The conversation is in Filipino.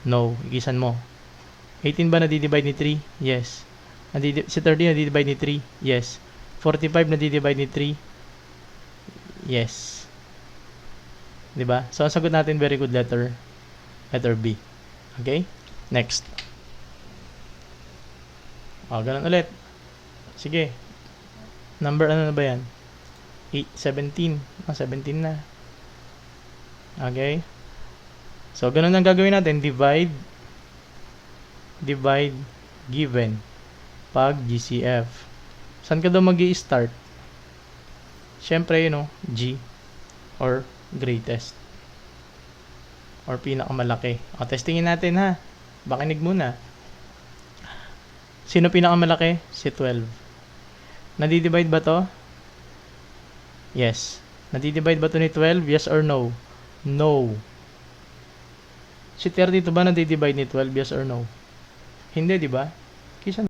No. Ikisan mo. 18 ba nadidivide ni 3? Yes. Si 30 nadidivide ni 3? Yes. 45 nadidivide ni 3? Yes. Diba? So, ang sagot natin, very good, letter B. Okay? Next. O, ganun ulit. Sige. Number ano na ba yan? 17 na. Okay? So, ganun ang gagawin natin. Divide, given. Pag GCF. Saan ka daw mag-i-start? Siyempre, G. Or greatest. Or pinakamalaki. O, testingin natin ha. Bakinig muna. Sino pinakamalaki? Si 12. Nadidivide ba to? Yes. Nadidivide ba to ni 12? Yes or no? No. Si 32 ba nadidivide ni 12? Yes or no? Hindi, di ba? Kisa